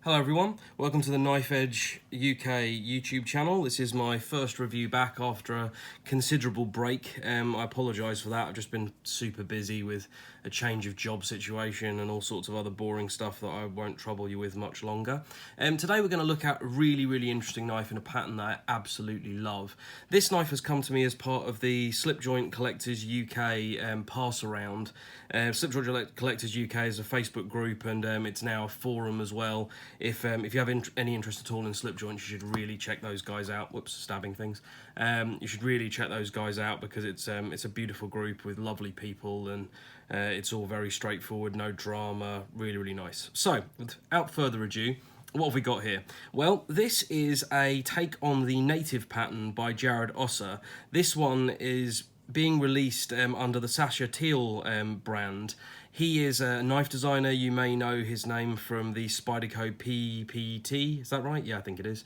Hello everyone, welcome to the Knife Edge UK YouTube channel. This is my first review back after a considerable break. I apologise for that, I've just been super busy with a change of job situation and all sorts of other boring stuff that I won't trouble you with much longer. Today we're going to look at a really interesting knife in a pattern that I absolutely love. This knife has come to me as part of the Slipjoint Collectors UK pass around. Slipjoint Collectors UK is a Facebook group and it's now a forum as well. If you have any interest at all in slip joints, you should really check those guys out. Whoops, stabbing things. You should really check those guys out because it's a beautiful group with lovely people and it's all very straightforward, no drama, really nice. So, without further ado, what have we got here? Well, this is a take on the native pattern by Oeser. This one is being released under the Sacha Thiel brand. He is a knife designer. You may know his name from the Spyderco PPT. Is that right? Yeah, I think it is.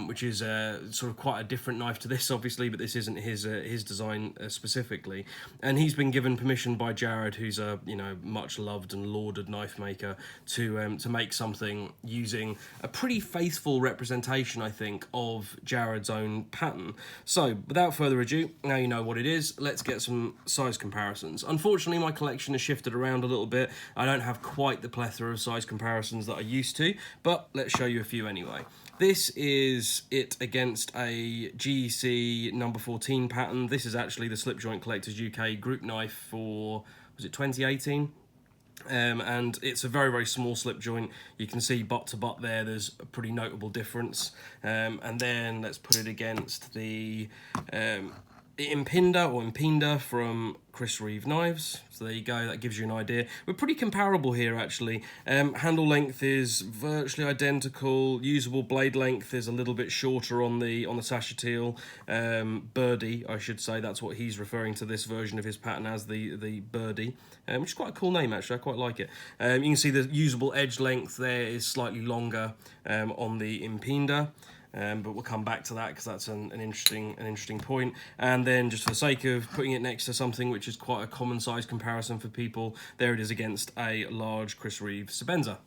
Which is sort of quite a different knife to this, obviously, but this isn't his design specifically. And he's been given permission by Jared, who's a much loved and lauded knife maker, to make something using a pretty faithful representation, I think, of Jared's own pattern. So, without further ado, now you know what it is. Let's get some size comparisons. Unfortunately, my collection has shifted around a little bit. I don't have quite the plethora of size comparisons that I used to, but let's show you a few anyway. This is it against a GEC number 14 pattern. This is actually the Slipjoint Collectors UK Group knife for, was it 2018? And it's a very small slip joint. You can see butt to butt there's a pretty notable difference. And then let's put it against the Impinda from Chris Reeve Knives. So there you go, that gives you an idea. We're pretty comparable here actually. Handle length is virtually identical. Usable blade length is a little bit shorter on the Sacha Thiel. Birdy, I should say, that's what he's referring to this version of his pattern as, the Birdy, which is quite a cool name actually, I quite like it. You can see the usable edge length there is slightly longer on the Impinda. But we'll come back to that because that's an interesting point. And then just for the sake of putting it next to something which is quite a common size comparison for people, there it is against a large Chris Reeve Sebenza.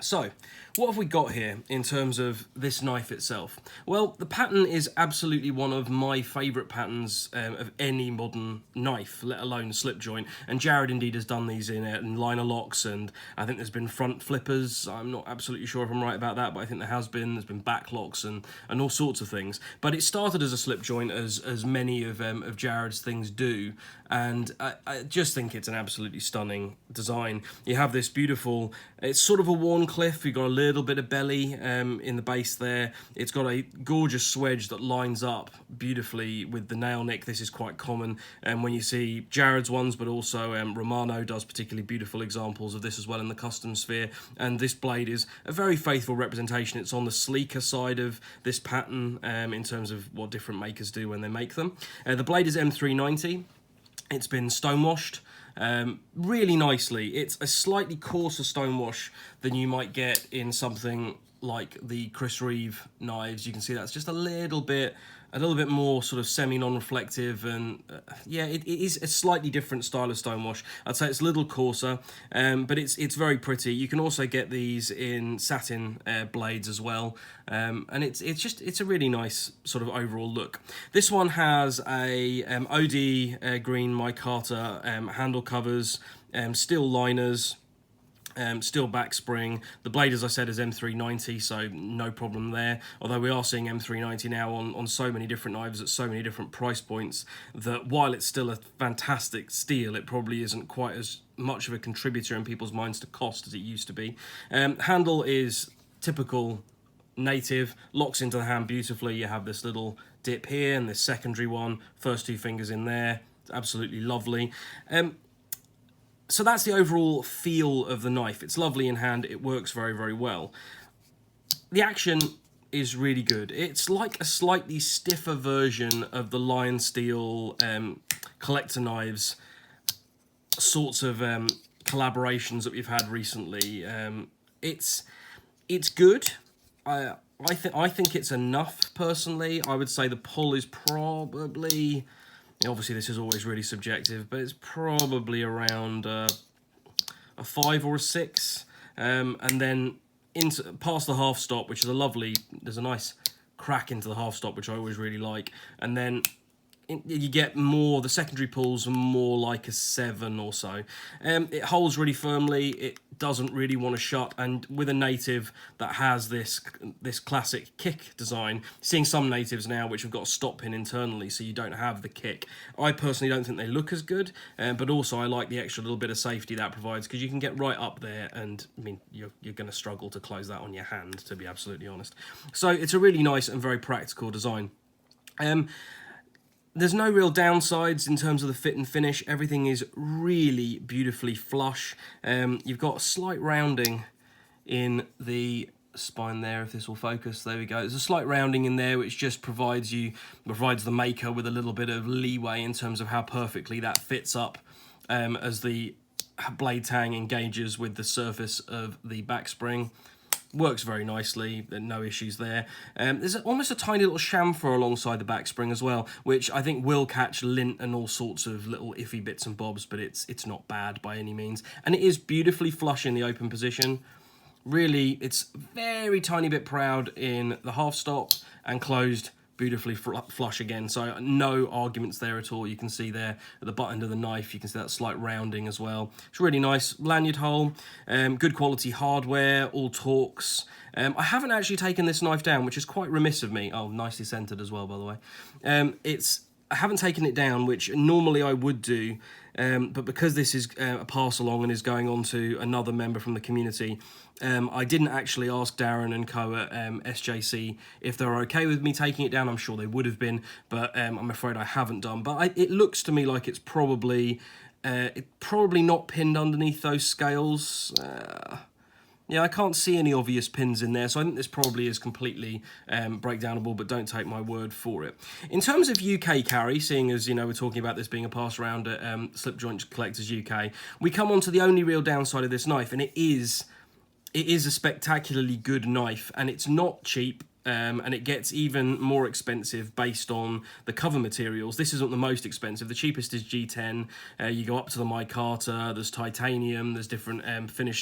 So, what have we got here in terms of this knife itself? Well, the pattern is absolutely one of my favourite patterns of any modern knife, let alone slip joint. And Jared indeed has done these in liner locks, and I think there's been front flippers. I'm not absolutely sure if I'm right about that, but I think there has been. There's been back locks and all sorts of things. But it started as a slip joint, as many of Jared's things do, and I just think it's an absolutely stunning design. You have this beautiful, it's sort of a worn cliff. You've got a little bit of belly in the base there. It's got a gorgeous swedge that lines up beautifully with the nail nick. This is quite common when you see Jared's ones, but also Romano does particularly beautiful examples of this as well in the custom sphere. And this blade is a very faithful representation. It's on the sleeker side of this pattern in terms of what different makers do when they make them. The blade is M390. It's been stonewashed really nicely. It's a slightly coarser stonewash than you might get in something like the Chris Reeve knives. You can see that's just a little bit more sort of semi-non-reflective, and yeah, it is a slightly different style of stonewash. I'd say it's a little coarser, but it's very pretty. You can also get these in satin blades as well, and it's a really nice sort of overall look. This one has a OD green micarta handle covers, steel liners. Steel back spring. The blade, as I said, is M390, so no problem there. Although we are seeing M390 now on so many different knives at so many different price points that while it's still a fantastic steel, it probably isn't quite as much of a contributor in people's minds to cost as it used to be. Handle is typical native, locks into the hand beautifully. You have this little dip here and this secondary one, first two fingers in there. It's absolutely lovely. So that's the overall feel of the knife. It's lovely in hand, it works very well. The action is really good. It's like a slightly stiffer version of the Lion Steel collector knives sorts of collaborations that we've had recently. It's good. I think it's enough, personally. I would say the pull is probably... Obviously, this is always really subjective, but it's probably around a 5 or a 6. And then into past the half stop, which is a lovely, there's a nice crack into the half stop, which I always really like, and then you get more, the secondary pulls are more like a 7 or so. It holds really firmly, it doesn't really want to shut, and with a native that has this classic kick design, seeing some natives now which have got a stop pin internally so you don't have the kick. I personally don't think they look as good, but also I like the extra little bit of safety that provides, because you can get right up there and, I mean, you're going to struggle to close that on your hand, to be absolutely honest. So it's a really nice and very practical design. There's no real downsides in terms of the fit and finish. Everything is really beautifully flush. You've got a slight rounding in the spine there, if this will focus. There we go. There's a slight rounding in there which just provides the maker with a little bit of leeway in terms of how perfectly that fits up as the blade tang engages with the surface of the back spring. Works very nicely, no issues there. There's almost a tiny little chamfer alongside the back spring as well, which I think will catch lint and all sorts of little iffy bits and bobs, but it's not bad by any means. And it is beautifully flush in the open position. Really, it's very tiny bit proud in the half stop, and closed beautifully flush again, so no arguments there at all. You can see there at the butt end of the knife, you can see that slight rounding as well. It's really nice. Lanyard hole, good quality hardware, all Torx. I haven't actually taken this knife down, which is quite remiss of me. Oh, nicely centered as well, by the way. I haven't taken it down, which normally I would do, but because this is a pass along and is going on to another member from the community, I didn't actually ask Darren and co at SJC if they were okay with me taking it down. I'm sure they would have been, but I'm afraid I haven't done. But it looks to me like it's probably not pinned underneath those scales. Yeah, I can't see any obvious pins in there, so I think this probably is completely breakdownable, but don't take my word for it. In terms of UK carry, seeing as, you know, we're talking about this being a pass round at Slipjoint Collectors UK, we come on to the only real downside of this knife, and it is a spectacularly good knife, and it's not cheap. And it gets even more expensive based on the cover materials. This isn't the most expensive. The cheapest is G10. You go up to the micarta, there's titanium, there's different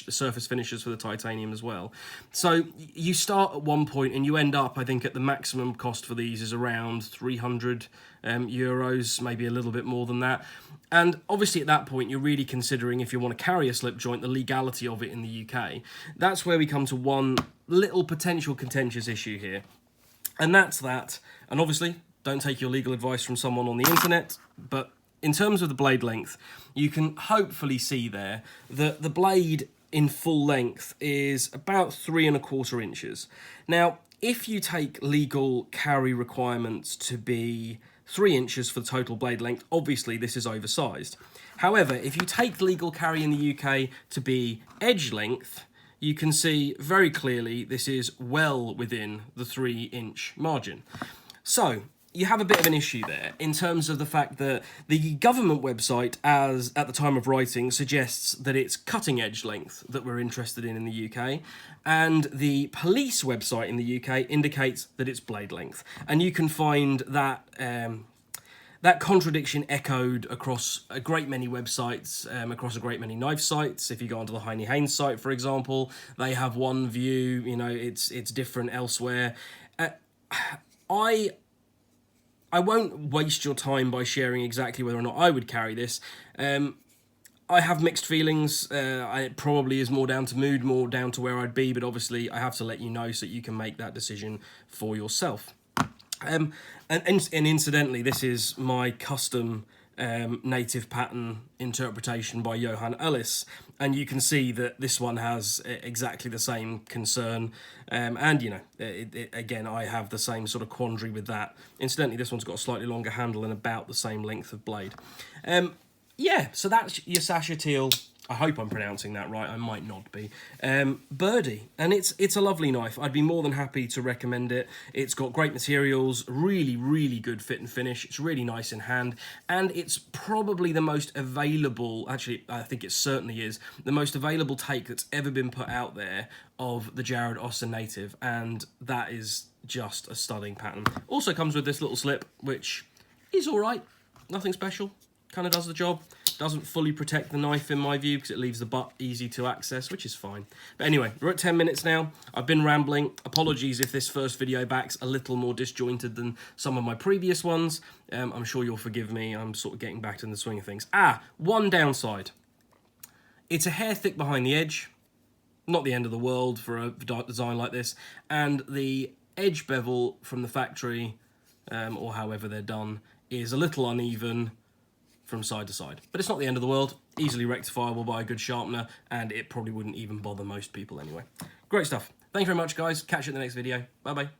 surface finishes for the titanium as well. So you start at one point and you end up, I think, at the maximum cost for these is around 300 euros, maybe a little bit more than that. And obviously at that point, you're really considering, if you want to carry a slip joint, the legality of it in the UK. That's where we come to one little potential contentious issue here. And that's that. And obviously, don't take your legal advice from someone on the internet, but in terms of the blade length, you can hopefully see there that the blade in full length is about 3¼ inches. Now, if you take legal carry requirements to be 3 inches for the total blade length, obviously this is oversized. However, if you take legal carry in the UK to be edge length, you can see very clearly this is well within the 3-inch margin. So you have a bit of an issue there in terms of the fact that the government website, as at the time of writing, suggests that it's cutting edge length that we're interested in the UK, and the police website in the UK indicates that it's blade length. And you can find that that contradiction echoed across a great many websites, across a great many knife sites. If you go onto the Heine Haynes site, for example, they have one view. You know, it's different elsewhere. I won't waste your time by sharing exactly whether or not I would carry this. I have mixed feelings. It probably is more down to mood, more down to where I'd be, but obviously I have to let you know so that you can make that decision for yourself. And incidentally, this is my custom native pattern interpretation by Johan Ellis, and you can see that this one has exactly the same concern, and you know, again, I have the same sort of quandary with that. Incidentally, this one's got a slightly longer handle and about the same length of blade. Yeah, so that's your Sacha Thiel. I hope I'm pronouncing that right. I might not be. Birdy, and it's a lovely knife. I'd be more than happy to recommend it. It's got great materials, really, really good fit and finish. It's really nice in hand, and it's probably the most available, actually, I think it certainly is, the most available take that's ever been put out there of the Jared Oeser native, and that is just a stunning pattern. Also comes with this little slip, which is all right. Nothing special. Kind of does the job. Doesn't fully protect the knife in my view because it leaves the butt easy to access, which is fine. But anyway, we're at 10 minutes now. I've been rambling. Apologies if this first video back's a little more disjointed than some of my previous ones. I'm sure you'll forgive me. I'm sort of getting back in the swing of things. One downside. It's a hair thick behind the edge. Not the end of the world for a design like this. And the edge bevel from the factory, or however they're done, is a little uneven from side to side. But it's not the end of the world. Easily rectifiable by a good sharpener, and it probably wouldn't even bother most people anyway. Great stuff. Thank you very much, guys. Catch you in the next video. Bye-bye.